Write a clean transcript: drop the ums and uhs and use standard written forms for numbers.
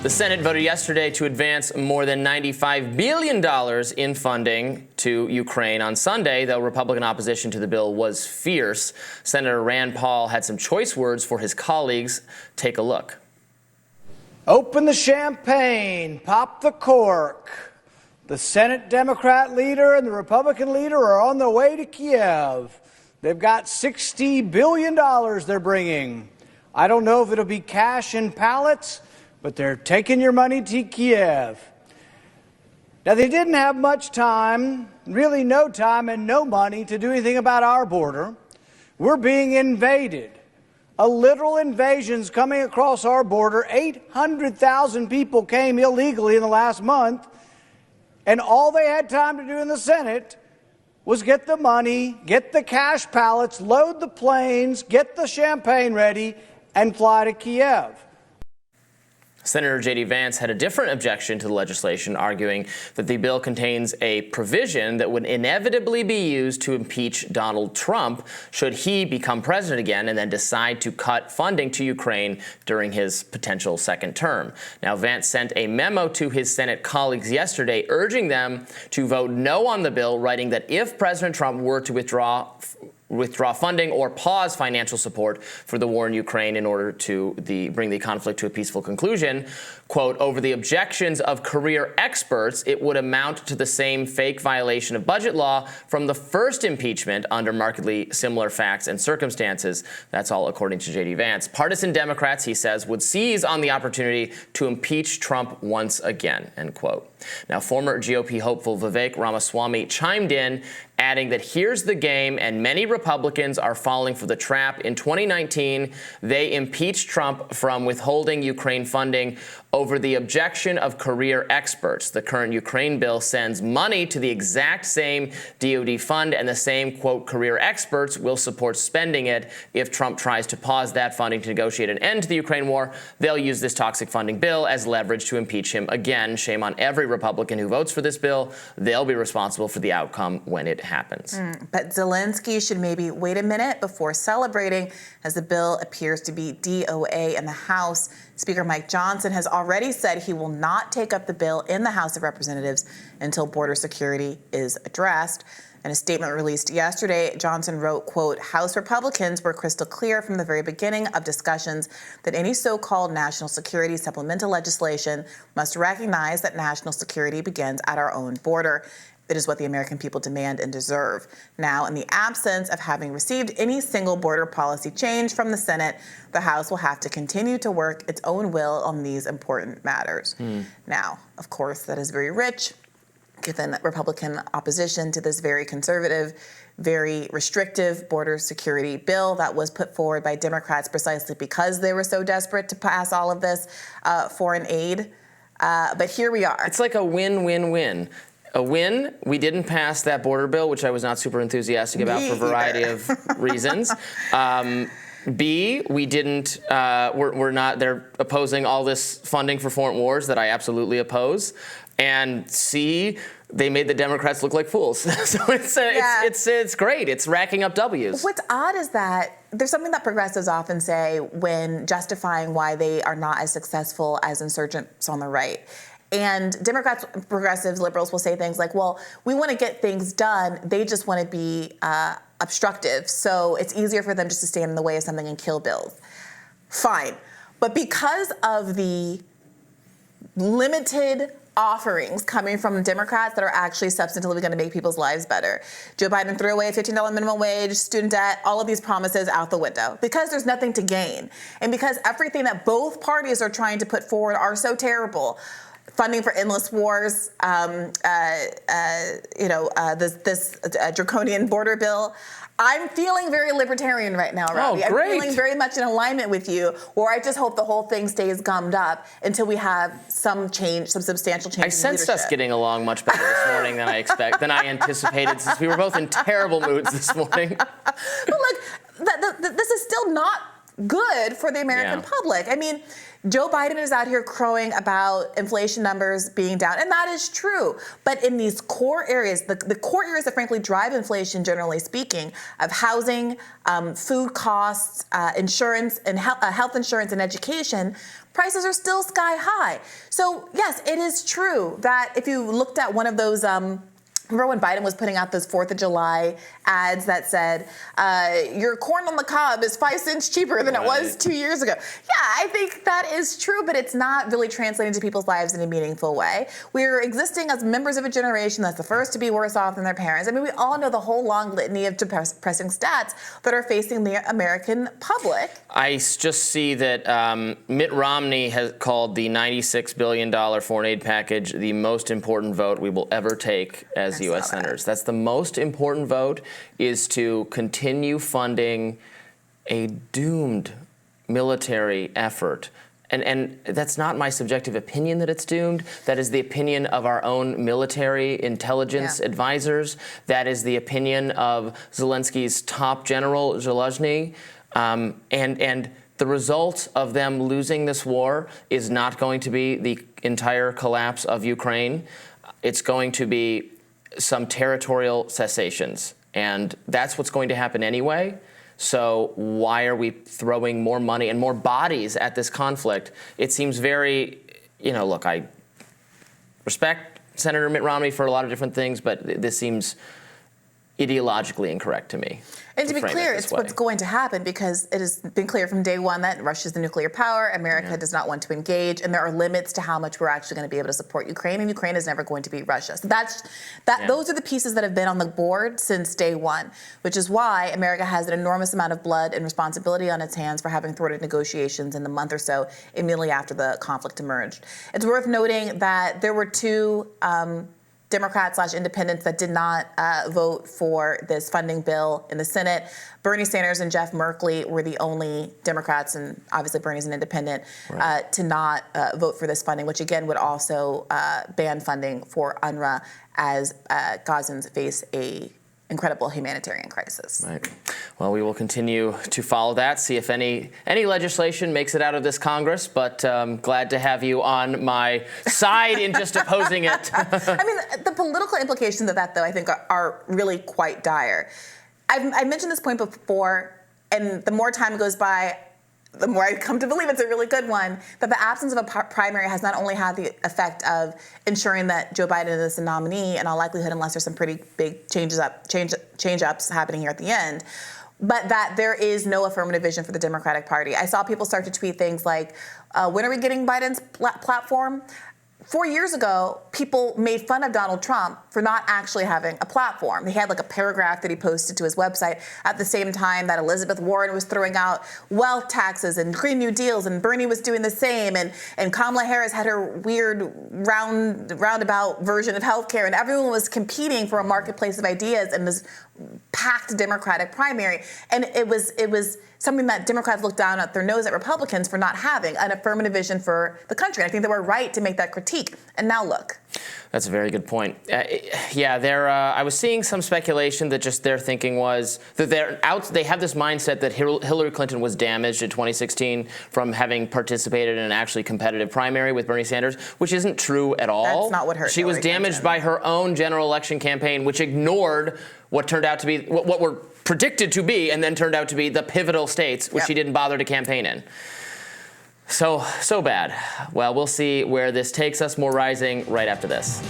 The Senate voted yesterday to advance more than $95 billion in funding to Ukraine on Sunday, though Republican opposition to the bill was fierce. Senator Rand Paul had some choice words for his colleagues. Take a look. Open the champagne, pop the cork. The Senate Democrat leader and the Republican leader are on their way to Kiev. They've got $60 billion they're bringing. I don't know if it'll be cash in pallets, but they're taking your money to Kiev. Now, they didn't have much time, really no time and no money to do anything about our border. We're being invaded. A literal invasion's coming across our border. 800,000 people came illegally in the last month, and all they had time to do in the Senate was get the money, get the cash pallets, load the planes, get the champagne ready, and fly to Kiev. Senator J.D. Vance had a different objection to the legislation, arguing that the bill contains a provision that would inevitably be used to impeach Donald Trump should he become president again and then decide to cut funding to Ukraine during his potential second term. Now, Vance sent a memo to his Senate colleagues yesterday urging them to vote no on the bill, writing that if President Trump were to withdraw funding or pause financial support for the war in Ukraine in order to bring the conflict to a peaceful conclusion, quote, over the objections of career experts, it would amount to the same fake violation of budget law from the first impeachment under markedly similar facts and circumstances. That's all according to J.D. Vance. Partisan Democrats, he says, would seize on the opportunity to impeach Trump once again, end quote. Now, former GOP hopeful Vivek Ramaswamy chimed in, adding that here's the game, and many Republicans are falling for the trap. In 2019, they impeached Trump from withholding Ukraine funding over the objection of career experts. The current Ukraine bill sends money to the exact same DoD fund, and the same, quote, career experts will support spending it. If Trump tries to pause that funding to negotiate an end to the Ukraine war, they'll use this toxic funding bill as leverage to impeach him again. Shame on every Republican who votes for this bill. They'll be responsible for the outcome when it happens. But Zelensky should maybe wait a minute before celebrating, as the bill appears to be DOA in the House. Speaker Mike Johnson has already said he will not take up the bill in the House of Representatives until border security is addressed. In a statement released yesterday, Johnson wrote, quote, House Republicans were crystal clear from the very beginning of discussions that any so-called national security supplemental legislation must recognize that national security begins at our own border. It is what the American people demand and deserve. Now, in the absence of having received any single border policy change from the Senate, the House will have to continue to work its own will on these important matters. Now, of course, that is very rich, given Republican opposition to this very conservative, very restrictive border security bill that was put forward by Democrats precisely because they were so desperate to pass all of this foreign aid. But here we are. It's like a win-win-win. A win, we didn't pass that border bill, which I was not super enthusiastic about for a variety of reasons. B, we didn't, we're not, they're opposing all this funding for foreign wars that I absolutely oppose. And C, they made the Democrats look like fools. So it's great. It's racking up W's. What's odd is that there's something that progressives often say when justifying why they are not as successful as insurgents on the right. And Democrats, progressives, liberals will say things like, well, we want to get things done. They just want to be obstructive. So it's easier for them just to stand in the way of something and kill bills. Fine. But because of the limited offerings coming from Democrats that are actually substantively going to make people's lives better. Joe Biden threw away a $15 minimum wage, student debt, all of these promises out the window because there's nothing to gain. And because everything that both parties are trying to put forward are so terrible. Funding for endless wars, this draconian border bill. I'm feeling very libertarian right now, Robby. Oh, great. I'm feeling very much in alignment with you, or I just hope the whole thing stays gummed up until we have some change, some substantial change. I sensed us getting along much better this morning than I anticipated, since we were both in terrible moods this morning. But look, this is still not good for the American public. I mean, Joe Biden is out here crowing about inflation numbers being down, and that is true. But in these core areas, the core areas that frankly drive inflation, generally speaking, of housing, food costs, insurance, and health insurance and education, prices are still sky high. So yes, it is true that if you looked at one of those, remember when Biden was putting out those 4th of July ads that said, your corn on the cob is 5 cents cheaper than it was 2 years ago? Yeah, I think that is true, but it's not really translating to people's lives in a meaningful way. We're existing as members of a generation that's the first to be worse off than their parents. I mean, we all know the whole long litany of depressing stats that are facing the American public. I just see that Mitt Romney has called the $96 billion foreign aid package the most important vote we will ever take as U.S. senators. That's the most important vote, is to continue funding a doomed military effort. And that's not my subjective opinion that it's doomed. That is the opinion of our own military intelligence advisors. That is the opinion of Zelensky's top general, Zelensky. And the result of them losing this war is not going to be the entire collapse of Ukraine. It's going to be some territorial cessations. And that's what's going to happen anyway. So why are we throwing more money and more bodies at this conflict? It seems very, look, I respect Senator Mitt Romney for a lot of different things, but this seems ideologically incorrect to me. And to be clear, it's what's going to happen, because it has been clear from day one that Russia's the nuclear power. America does not want to engage, and there are limits to how much we're actually going to be able to support Ukraine, and Ukraine is never going to be Russia. So those are the pieces that have been on the board since day one, which is why America has an enormous amount of blood and responsibility on its hands for having thwarted negotiations in the month or so immediately after the conflict emerged. It's worth noting that there were two Democrats/independents that did not vote for this funding bill in the Senate. Bernie Sanders and Jeff Merkley were the only Democrats, and obviously Bernie's an independent, to not vote for this funding, which again would also ban funding for UNRWA as Gazans face a incredible humanitarian crisis. Right. Well, we will continue to follow that, see if any legislation makes it out of this Congress, but glad to have you on my side in just opposing it. I mean, the political implications of that, though, I think are really quite dire. I've mentioned this point before, and the more time goes by, the more I come to believe it's a really good one, that the absence of a primary has not only had the effect of ensuring that Joe Biden is the nominee in all likelihood, unless there's some pretty big change-ups happening here at the end, but that there is no affirmative vision for the Democratic Party. I saw people start to tweet things like, when are we getting Biden's platform? 4 years ago, people made fun of Donald Trump for not actually having a platform. He had like a paragraph that he posted to his website at the same time that Elizabeth Warren was throwing out wealth taxes and Green New Deals, and Bernie was doing the same, and Kamala Harris had her weird roundabout version of healthcare, and everyone was competing for a marketplace of ideas in this packed Democratic primary. And it was something that Democrats looked down at their nose at Republicans for not having an affirmative vision for the country. And I think they were right to make that critique. And now look. That's a very good point. I was seeing some speculation that just their thinking was that they have this mindset that Hillary Clinton was damaged in 2016 from having participated in an actually competitive primary with Bernie Sanders, which isn't true at all. That's not what hurt She was damaged by her own general election campaign, which ignored what turned out to be, what were predicted to be, and then turned out to be the pivotal states, which she didn't bother to campaign in. So bad. Well, we'll see where this takes us. More Rising right after this.